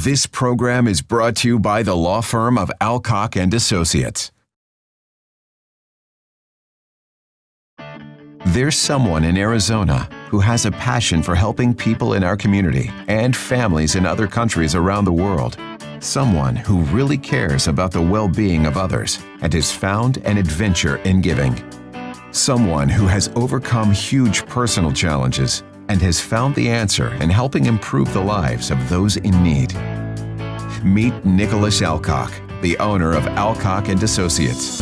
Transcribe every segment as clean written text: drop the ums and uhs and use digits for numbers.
This program is brought to you by the law firm of Alcock and Associates. There's someone in Arizona who has a passion for helping people in our community and families in other countries around the world. Someone who really cares about the well-being of others and has found an adventure in giving. Someone who has overcome huge personal challenges and has found the answer in helping improve the lives of those in need. Meet Nicholas Alcock, the owner of Alcock and Associates.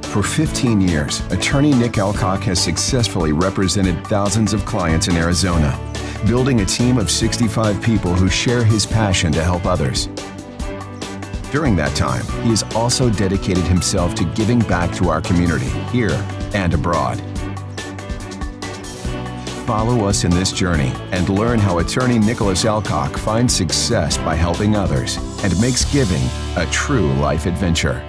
For 15 years, attorney Nick Alcock has successfully represented thousands of clients in Arizona, building a team of 65 people who share his passion to help others. During that time, he has also dedicated himself to giving back to our community, here and abroad. Follow us in this journey and learn how attorney Nicholas Alcock finds success by helping others and makes giving a true life adventure.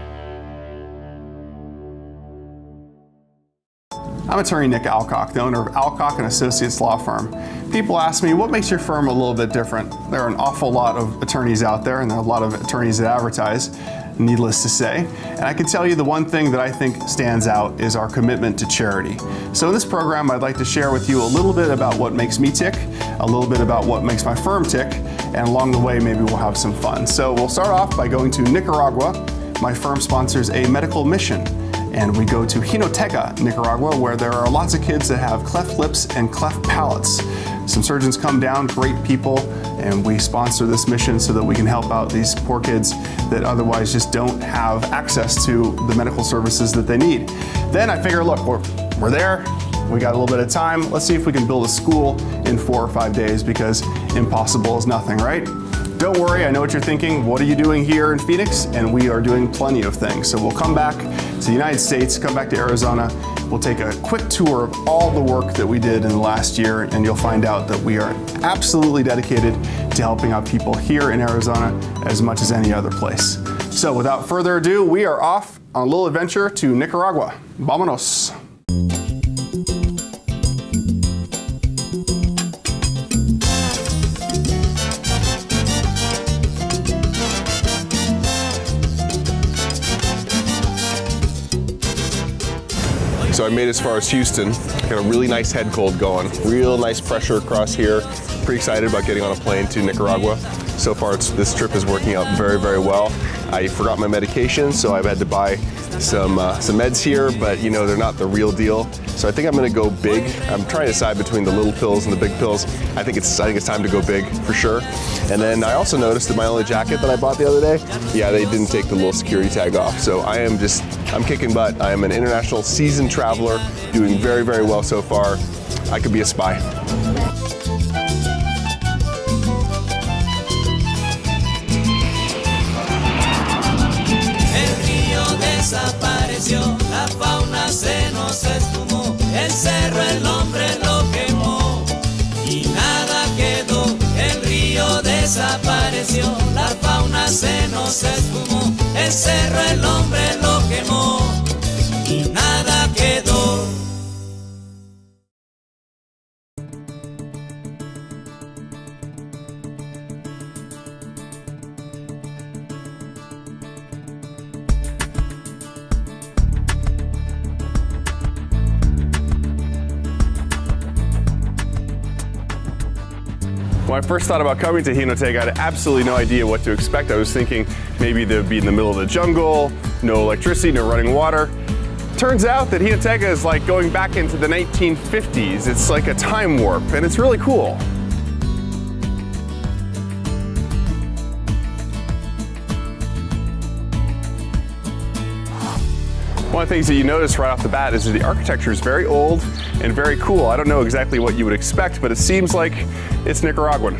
I'm attorney Nick Alcock, the owner of Alcock and Associates law firm. People ask me, what makes your firm a little bit different? There are an awful lot of attorneys out there, and there are a lot of attorneys that advertise, needless to say. And I can tell you the one thing that I think stands out is our commitment to charity. So in this program, I'd like to share with you a little bit about what makes me tick, a little bit about what makes my firm tick, and along the way, maybe we'll have some fun. So we'll start off by going to Nicaragua. My firm sponsors a medical mission. And we go to Jinotega, Nicaragua, where there are lots of kids that have cleft lips and cleft palates. Some surgeons come down, great people, and we sponsor this mission so that we can help out these poor kids that otherwise just don't have access to the medical services that they need. Then I figure, look, we're there, we got a little bit of time, let's see if we can build a school in 4 or 5 days, because impossible is nothing, right? Don't worry, I know what you're thinking. What are you doing here in Phoenix? And we are doing plenty of things. So we'll come back to the United States, come back to Arizona. We'll take a quick tour of all the work that we did in the last year, and you'll find out that we are absolutely dedicated to helping out people here in Arizona as much as any other place. So without further ado, we are off on a little adventure to Nicaragua. Vámonos. So I made as far as Houston, got a really nice head cold going, real nice pressure across here. Pretty excited about getting on a plane to Nicaragua. So far this trip is working out very, very well. I forgot my medication, so I've had to buy some meds here, but you know, they're not the real deal. So I think I'm gonna go big. I'm trying to decide between the little pills and the big pills. I think it's time to go big for sure. And then I also noticed that my only jacket that I bought the other day, yeah, they didn't take the little security tag off. So I'm kicking butt. I am an international seasoned traveler, doing very, very well so far. I could be a spy. Desapareció, la fauna se nos esfumó, el cerro el hombre lo quemó y nada quedó, el río desapareció, la fauna se nos esfumó, el cerro el hombre lo quemó y nada quedó. When I first thought about coming to Jinotega, I had absolutely no idea what to expect. I was thinking maybe they'd be in the middle of the jungle, no electricity, no running water. Turns out that Jinotega is like going back into the 1950s. It's like a time warp, and it's really cool. One of the things that you notice right off the bat is that the architecture is very old and very cool. I don't know exactly what you would expect, but it seems like it's Nicaraguan.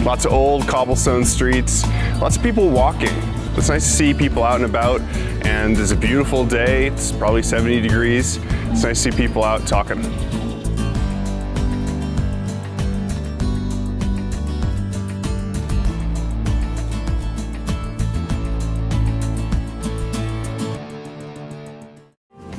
Lots of old cobblestone streets, lots of people walking. It's nice to see people out and about, and it's a beautiful day. It's probably 70 degrees. It's nice to see people out talking.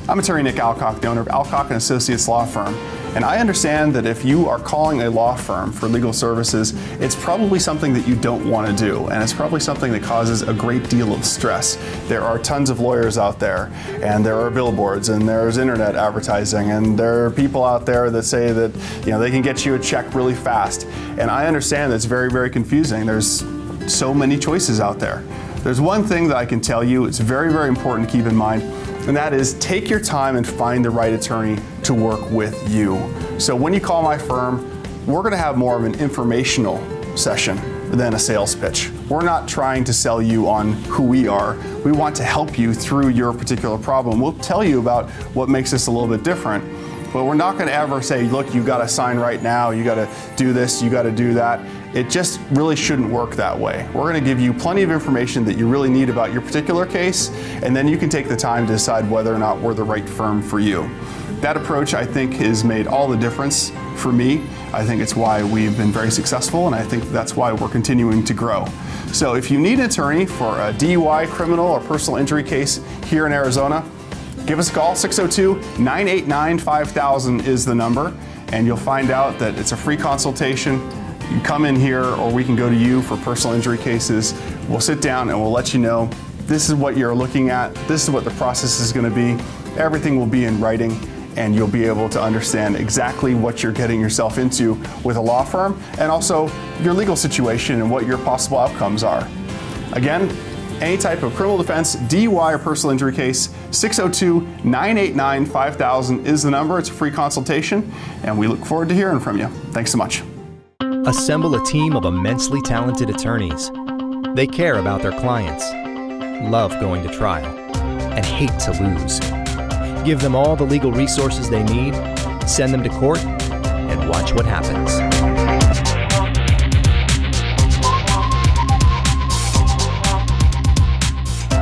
I'm attorney Nick Alcock, the owner of Alcock and Associates Law Firm. And I understand that if you are calling a law firm for legal services, it's probably something that you don't want to do, and it's probably something that causes a great deal of stress. There are tons of lawyers out there, and there are billboards, and there's internet advertising, and there are people out there that say that they can get you a check really fast. And I understand that's very, very confusing. There's so many choices out there. There's one thing that I can tell you, it's very, very important to keep in mind, and that is take your time and find the right attorney to work with you. So when you call my firm, we're going to have more of an informational session than a sales pitch. We're not trying to sell you on who we are. We want to help you through your particular problem. We'll tell you about what makes us a little bit different, but we're not going to ever say, look, you got to sign right now, you got to do this, you got to do that. It just really shouldn't work that way. We're going to give you plenty of information that you really need about your particular case, and then you can take the time to decide whether or not we're the right firm for you. That approach, I think, has made all the difference for me. I think it's why we've been very successful, and I think that's why we're continuing to grow. So if you need an attorney for a DUI, criminal, or personal injury case here in Arizona, give us a call. 602-989-5000 is the number, and you'll find out that it's a free consultation. You can come in here, or we can go to you for personal injury cases. We'll sit down and we'll let you know this is what you're looking at, this is what the process is going to be. Everything will be in writing, and you'll be able to understand exactly what you're getting yourself into with a law firm, and also your legal situation and what your possible outcomes are. Again, any type of criminal defense, DUI, or personal injury case, 602-989-5000 is the number. It's a free consultation, and we look forward to hearing from you. Thanks so much. Assemble a team of immensely talented attorneys. They care about their clients, love going to trial, and hate to lose. Give them all the legal resources they need, send them to court, and watch what happens.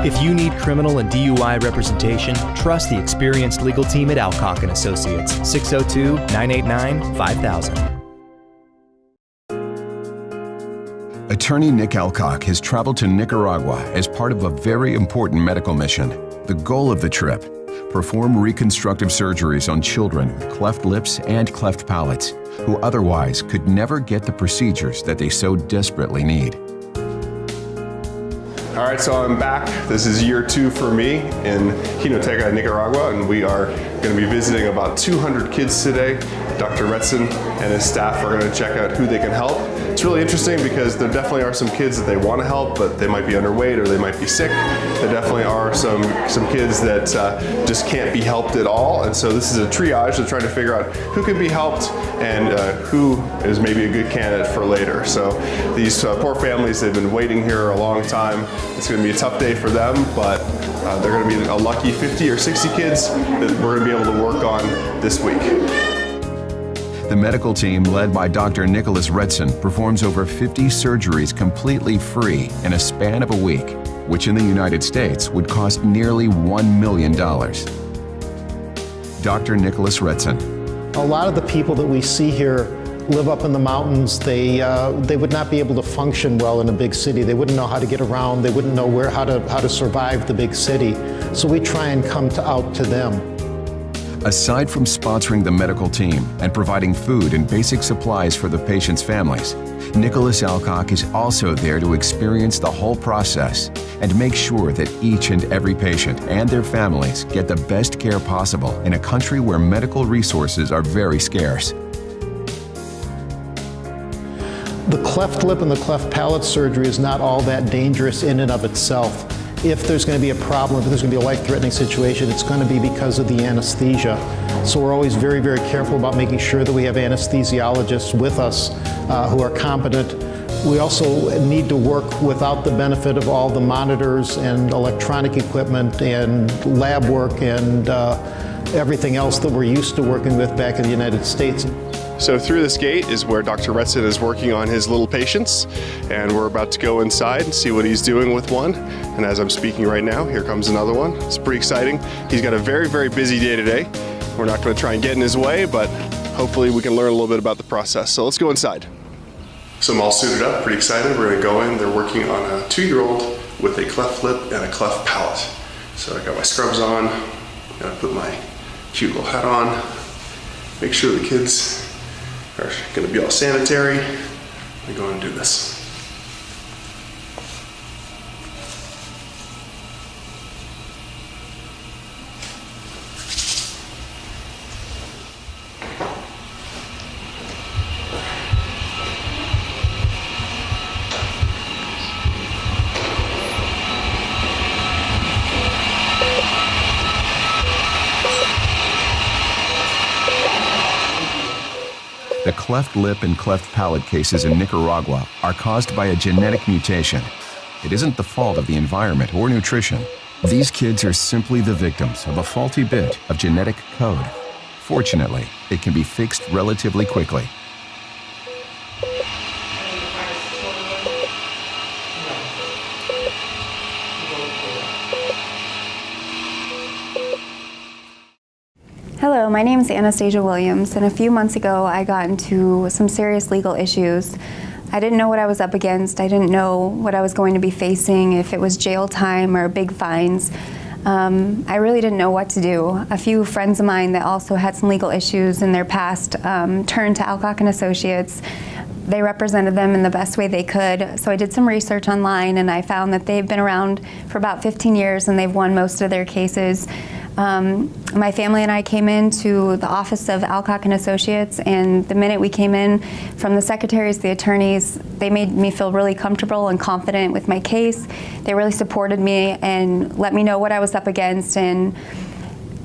If you need criminal and DUI representation, trust the experienced legal team at Alcock and Associates, 602-989-5000. Attorney Nick Alcock has traveled to Nicaragua as part of a very important medical mission. The goal of the trip: perform reconstructive surgeries on children with cleft lips and cleft palates who otherwise could never get the procedures that they so desperately need. All right, so I'm back. This is year 2 for me in Jinotega, Nicaragua, and we are going to be visiting about 200 kids today. Dr. Retson and his staff are going to check out who they can help. It's really interesting because there definitely are some kids that they want to help, but they might be underweight or they might be sick. There definitely are some kids that just can't be helped at all, and so this is a triage to try to figure out who can be helped and who is maybe a good candidate for later. So these poor families, they've been waiting here a long time. It's going to be a tough day for them, but they're going to be a lucky 50 or 60 kids that we're going to be able to work on this week. The medical team, led by Dr. Nicholas Retson, performs over 50 surgeries completely free in a span of a week, which in the United States would cost nearly $1 million. Dr. Nicholas Retson. A lot of the people that we see here live up in the mountains. They would not be able to function well in a big city. They wouldn't know how to get around. They wouldn't know how to survive the big city. So we try and come out to them. Aside from sponsoring the medical team and providing food and basic supplies for the patients' families, Nicholas Alcock is also there to experience the whole process and make sure that each and every patient and their families get the best care possible in a country where medical resources are very scarce. The cleft lip and the cleft palate surgery is not all that dangerous in and of itself. If there's going to be a problem, if there's going to be a life-threatening situation, it's going to be because of the anesthesia. So we're always very, very careful about making sure that we have anesthesiologists with us who are competent. We also need to work without the benefit of all the monitors and electronic equipment and lab work and everything else that we're used to working with back in the United States. So through this gate is where Dr. Retson is working on his little patients, and we're about to go inside and see what he's doing with one. And as I'm speaking right now, here comes another one. It's pretty exciting. He's got a very, very busy day today. We're not going to try and get in his way, but hopefully we can learn a little bit about the process. So let's go inside. So I'm all suited up, pretty excited. We're going to go in. They're working on a 2-year-old with a cleft lip and a cleft palate. So I got my scrubs on, got a put my cute little hat on, make sure the kids are gonna be all sanitary. I'm going to do this. The cleft lip and cleft palate cases in Nicaragua are caused by a genetic mutation. It isn't the fault of the environment or nutrition. These kids are simply the victims of a faulty bit of genetic code. Fortunately, it can be fixed relatively quickly. Hello, my name is Anastasia Williams, and a few months ago I got into some serious legal issues. I didn't know what I was up against. I didn't know what I was going to be facing, if it was jail time or big fines. I really didn't know what to do. A few friends of mine that also had some legal issues in their past turned to Alcock and Associates. They represented them in the best way they could. So I did some research online, and I found that they've been around for about 15 years and they've won most of their cases. My family and I came into the office of Alcock and Associates, and the minute we came in, from the secretaries, the attorneys, they made me feel really comfortable and confident with my case. They really supported me and let me know what I was up against. And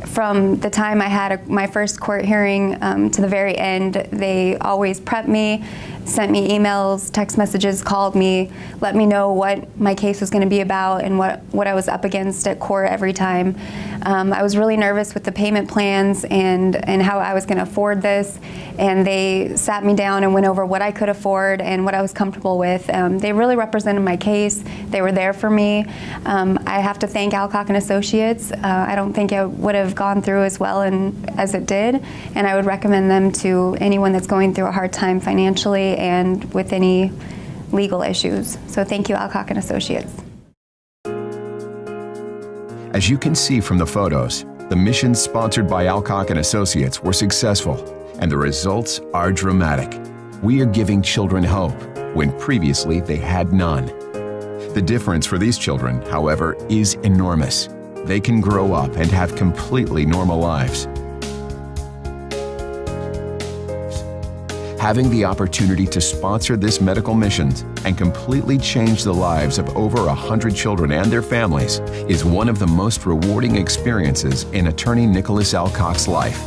from the time I had my first court hearing to the very end, they always prepped me, sent me emails, text messages, called me, let me know what my case was going to be about and what I was up against at court every time. I was really nervous with the payment plans and how I was going to afford this, and they sat me down and went over what I could afford and what I was comfortable with. They really represented my case. They were there for me. I have to thank Alcock and Associates. I don't think it would have gone through as well as it did, and I would recommend them to anyone that's going through a hard time financially and with any legal issues. So thank you, Alcock and Associates. As you can see from the photos, the missions sponsored by Alcock and Associates were successful, and the results are dramatic. We are giving children hope when previously they had none. The difference for these children, however, is enormous. They can grow up and have completely normal lives. Having the opportunity to sponsor this medical missions and completely change the lives of over 100 children and their families is one of the most rewarding experiences in attorney Nicholas Alcock's life.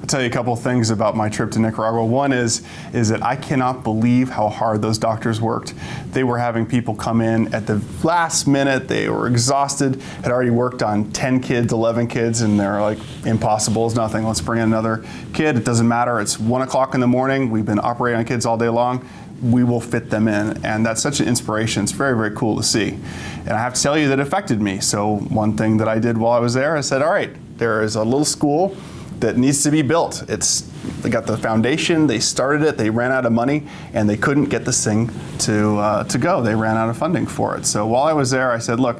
I'll tell you a couple of things about my trip to Nicaragua. One is that I cannot believe how hard those doctors worked. They were having people come in at the last minute. They were exhausted, had already worked on 10 kids, 11 kids, and they're like, impossible is nothing. Let's bring in another kid. It doesn't matter. It's 1 o'clock in the morning. We've been operating on kids all day long. We will fit them in. And that's such an inspiration. It's very, very cool to see. And I have to tell you that it affected me. So one thing that I did while I was there, I said, all right, there is a little school that needs to be built. They got the foundation, they started it, they ran out of money, and they couldn't get this thing to go. They ran out of funding for it. So while I was there, I said, look,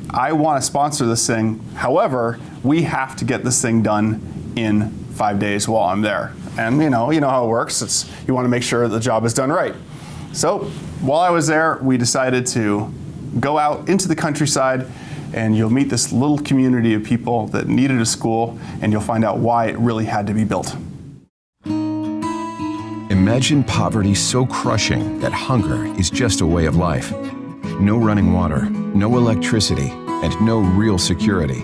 I want to sponsor this thing. However, we have to get this thing done in 5 days while I'm there. And you know how it works. You want to make sure the job is done right. So while I was there, we decided to go out into the countryside, and you'll meet this little community of people that needed a school, and you'll find out why it really had to be built. Imagine poverty so crushing that hunger is just a way of life. No running water, no electricity, and no real security.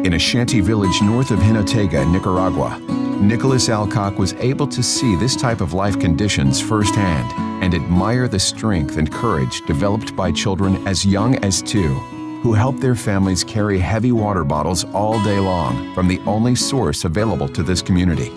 In a shanty village north of Jinotega, Nicaragua, Nicholas Alcock was able to see this type of life conditions firsthand and admire the strength and courage developed by children as young as 2, who help their families carry heavy water bottles all day long from the only source available to this community.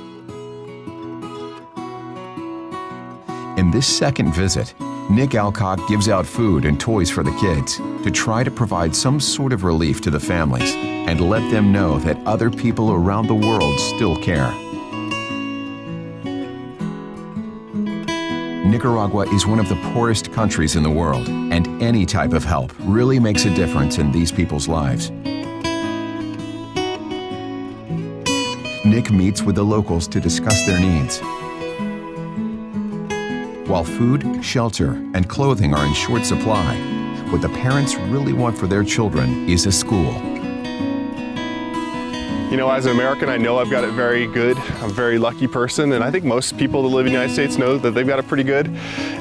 In this second visit, Nick Alcock gives out food and toys for the kids to try to provide some sort of relief to the families and let them know that other people around the world still care. Nicaragua is one of the poorest countries in the world, and any type of help really makes a difference in these people's lives. Nick meets with the locals to discuss their needs. While food, shelter, and clothing are in short supply, what the parents really want for their children is a school. You know, as an American, I know I've got it very good. I'm a very lucky person, and I think most people that live in the United States know that they've got it pretty good.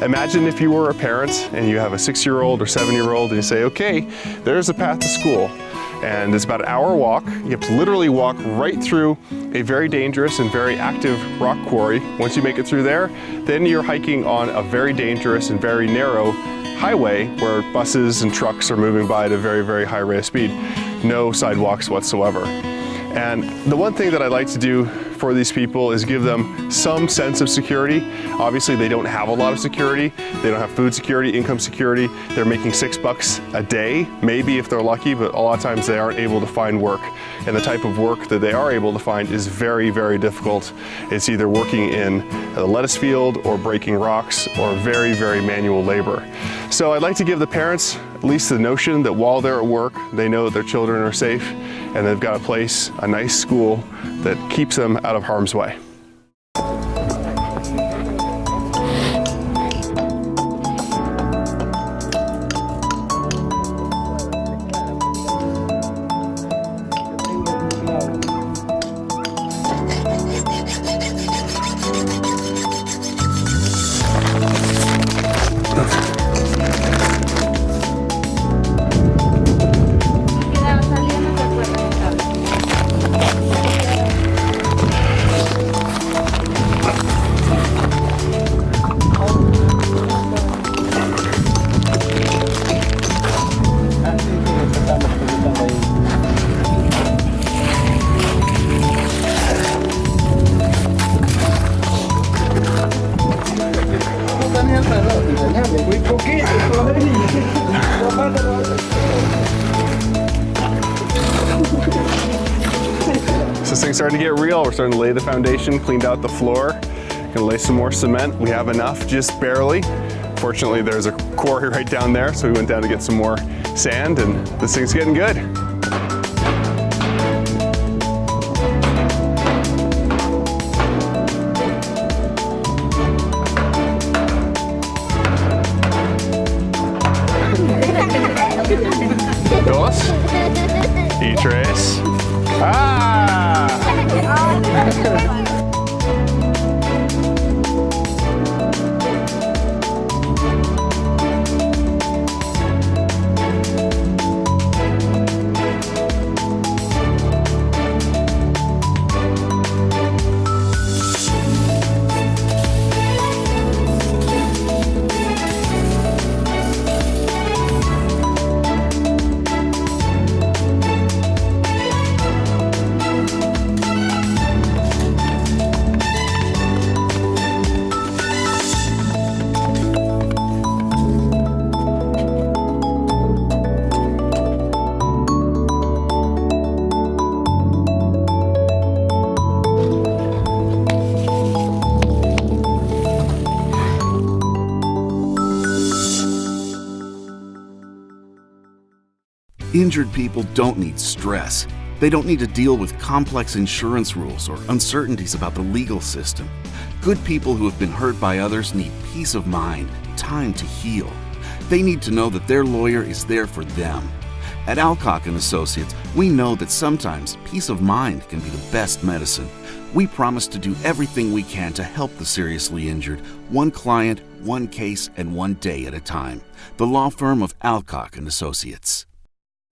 Imagine if you were a parent and you have a 6-year-old or 7-year-old and you say, okay, there's a path to school. And it's about an hour walk. You have to literally walk right through a very dangerous and very active rock quarry. Once you make it through there, then you're hiking on a very dangerous and very narrow highway where buses and trucks are moving by at a very, very high rate of speed. No sidewalks whatsoever. And the one thing that I like to do for these people is give them some sense of security. Obviously, they don't have a lot of security. They don't have food security, income security. They're making $6 a day, maybe if they're lucky, but a lot of times they aren't able to find work. And the type of work that they are able to find is very, very difficult. It's either working in a lettuce field or breaking rocks or very, very manual labor. So I'd like to give the parents at least the notion that while they're at work, they know that their children are safe and they've got a place, a nice school that keeps them out of harm's way. This thing's starting to get real. We're starting to lay the foundation, cleaned out the floor. Gonna lay some more cement. We have enough, just barely. Fortunately, there's a quarry right down there, so we went down to get some more sand, and this thing's getting good. Dos y tres. Injured people don't need stress. They don't need to deal with complex insurance rules or uncertainties about the legal system. Good people who have been hurt by others need peace of mind, time to heal. They need to know that their lawyer is there for them. At Alcock and Associates, we know that sometimes peace of mind can be the best medicine. We promise to do everything we can to help the seriously injured, one client, one case, and one day at a time. The law firm of Alcock and Associates.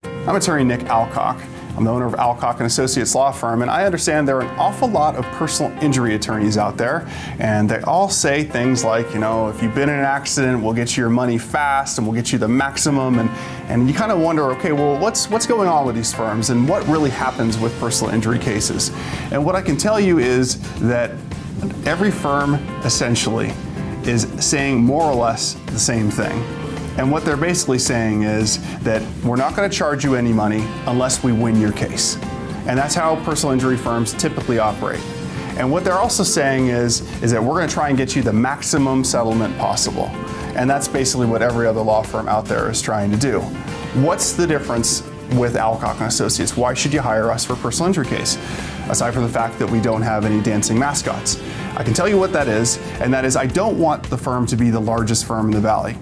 I'm attorney Nick Alcock. I'm the owner of Alcock and Associates law firm, and I understand there are an awful lot of personal injury attorneys out there, and they all say things like, you know, if you've been in an accident, we'll get you your money fast and we'll get you the maximum, and you kind of wonder, okay, well, what's going on with these firms and what really happens with personal injury cases? And what I can tell you is that every firm essentially is saying more or less the same thing. And what they're basically saying is that we're not going to charge you any money unless we win your case. And that's how personal injury firms typically operate. And what they're also saying is that we're going to try and get you the maximum settlement possible. And that's basically what every other law firm out there is trying to do. What's the difference with Alcock and Associates? Why should you hire us for a personal injury case? Aside from the fact that we don't have any dancing mascots. I can tell you what that is, and that is I don't want the firm to be the largest firm in the Valley.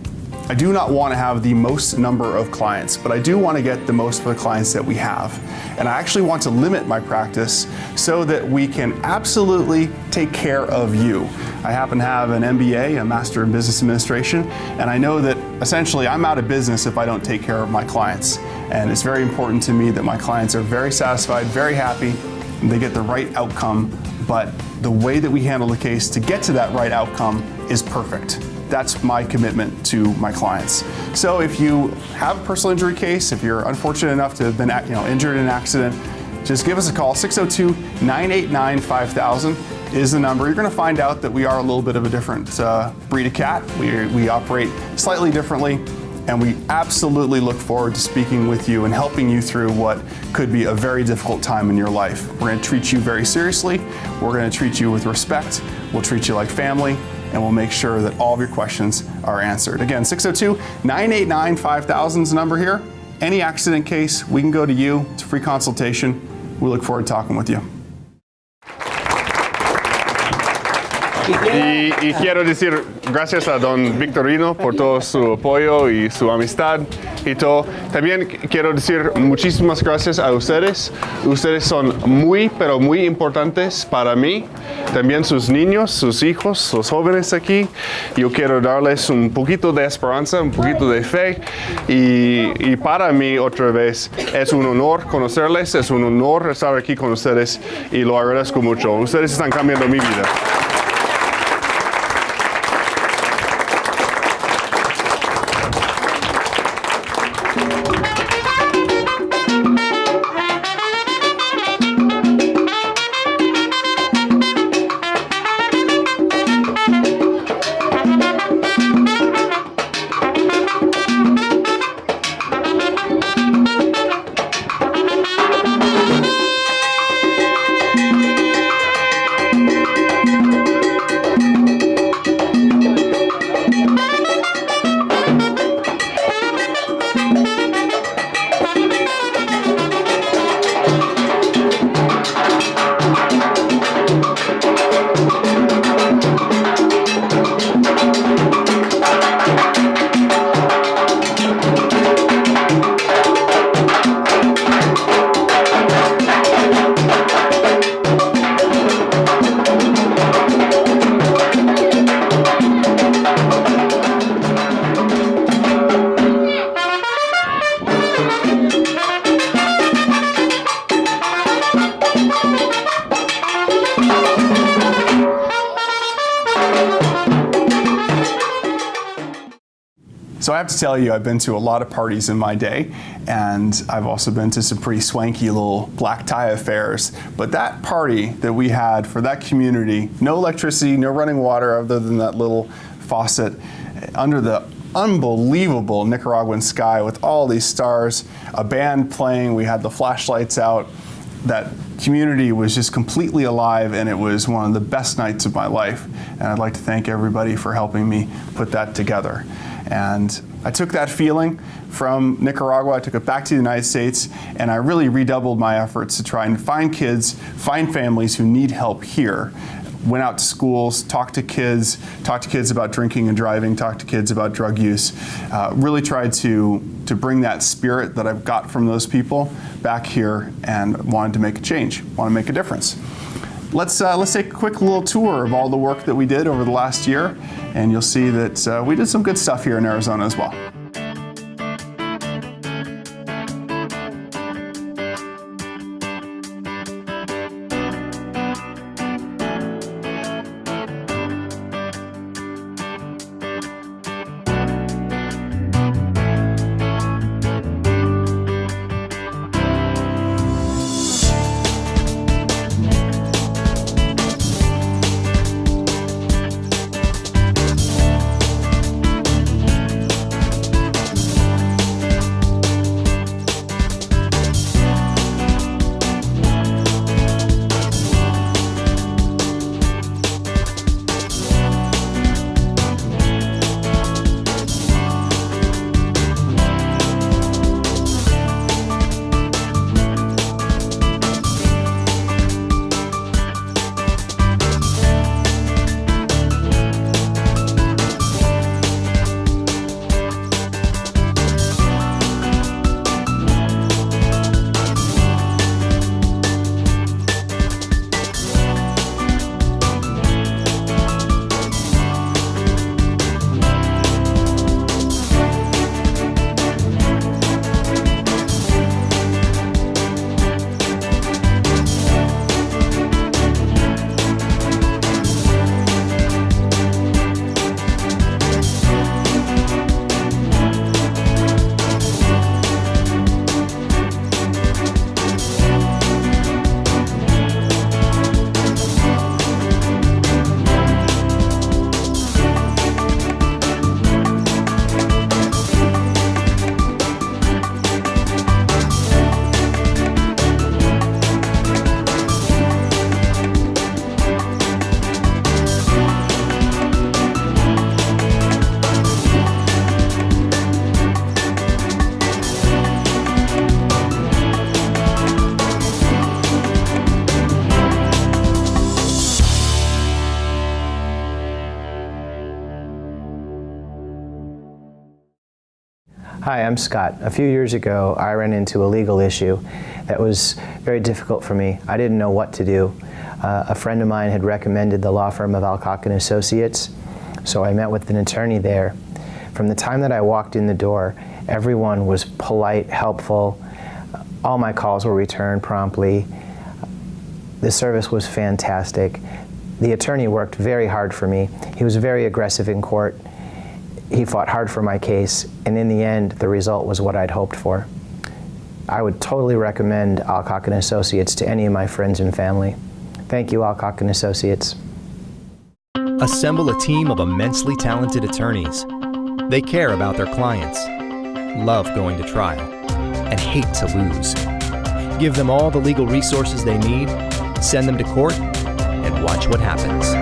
I do not want to have the most number of clients, but I do want to get the most for the clients that we have. And I actually want to limit my practice so that we can absolutely take care of you. I happen to have an MBA, a Master in Business Administration, and I know that essentially I'm out of business if I don't take care of my clients. And it's very important to me that my clients are very satisfied, very happy, and they get the right outcome, but the way that we handle the case to get to that right outcome is perfect. That's my commitment to my clients. So if you have a personal injury case, if you're unfortunate enough to have been injured in an accident, just give us a call. 602-989-5000 is the number. You're going to find out that we are a little bit of a different breed of cat. We operate slightly differently, and we absolutely look forward to speaking with you and helping you through what could be a very difficult time in your life. We're going to treat you very seriously. We're going to treat you with respect. We'll treat you like family, and we'll make sure that all of your questions are answered. Again, 602-989-5000 is the number here. Any accident case, we can go to you. It's a free consultation. We look forward to talking with you. Y quiero decir gracias a don Victorino por todo su apoyo y su amistad y todo. También quiero decir muchísimas gracias a ustedes. Ustedes son muy, pero muy importantes para mí. También sus niños, sus hijos, los jóvenes aquí. Yo quiero darles un poquito de esperanza, un poquito de fe. Y para mí, otra vez, es un honor conocerles, es un honor estar aquí con ustedes y lo agradezco mucho. Ustedes están cambiando mi vida. So I have to tell you, I've been to a lot of parties in my day, and I've also been to some pretty swanky little black tie affairs. But that party that we had for that community, no electricity, no running water other than that little faucet, under the unbelievable Nicaraguan sky with all these stars, a band playing, we had the flashlights out. That community was just completely alive, and it was one of the best nights of my life. And I'd like to thank everybody for helping me put that together. And I took that feeling from Nicaragua, I took it back to the United States, and I really redoubled my efforts to try and find kids, find families who need help here. Went out to schools, talked to kids about drinking and driving, talked to kids about drug use. Really tried to bring that spirit that I've got from those people back here, and wanted to make a change, want to make a difference. Let's take a quick little tour of all the work that we did over the last year, and you'll see that we did some good stuff here in Arizona as well. Hi, I'm Scott. A few years ago, I ran into a legal issue that was very difficult for me. I didn't know what to do. A friend of mine had recommended the law firm of Alcock and Associates, so I met with an attorney there. From the time that I walked in the door, everyone was polite, helpful. All my calls were returned promptly. The service was fantastic. The attorney worked very hard for me. He was very aggressive in court. He fought hard for my case, and in the end, the result was what I'd hoped for. I would totally recommend Alcock and Associates to any of my friends and family. Thank you, Alcock and Associates. Assemble a team of immensely talented attorneys. They care about their clients, love going to trial, and hate to lose. Give them all the legal resources they need, send them to court, and watch what happens.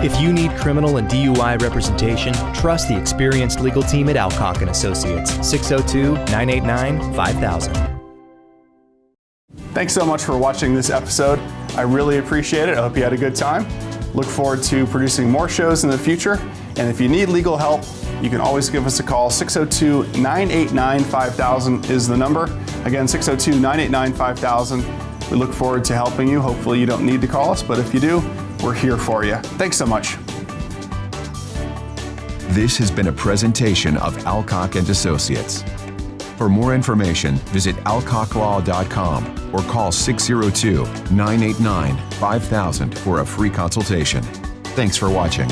If you need criminal and DUI representation, trust the experienced legal team at Alcock and Associates, 602-989-5000. Thanks so much for watching this episode. I really appreciate it. I hope you had a good time. Look forward to producing more shows in the future. And if you need legal help, you can always give us a call. 602-989-5000 is the number. Again, 602-989-5000. We look forward to helping you. Hopefully you don't need to call us, but if you do, we're here for you. Thanks so much. This has been a presentation of Alcock and Associates. For more information, visit alcocklaw.com or call 602-989-5000 for a free consultation. Thanks for watching.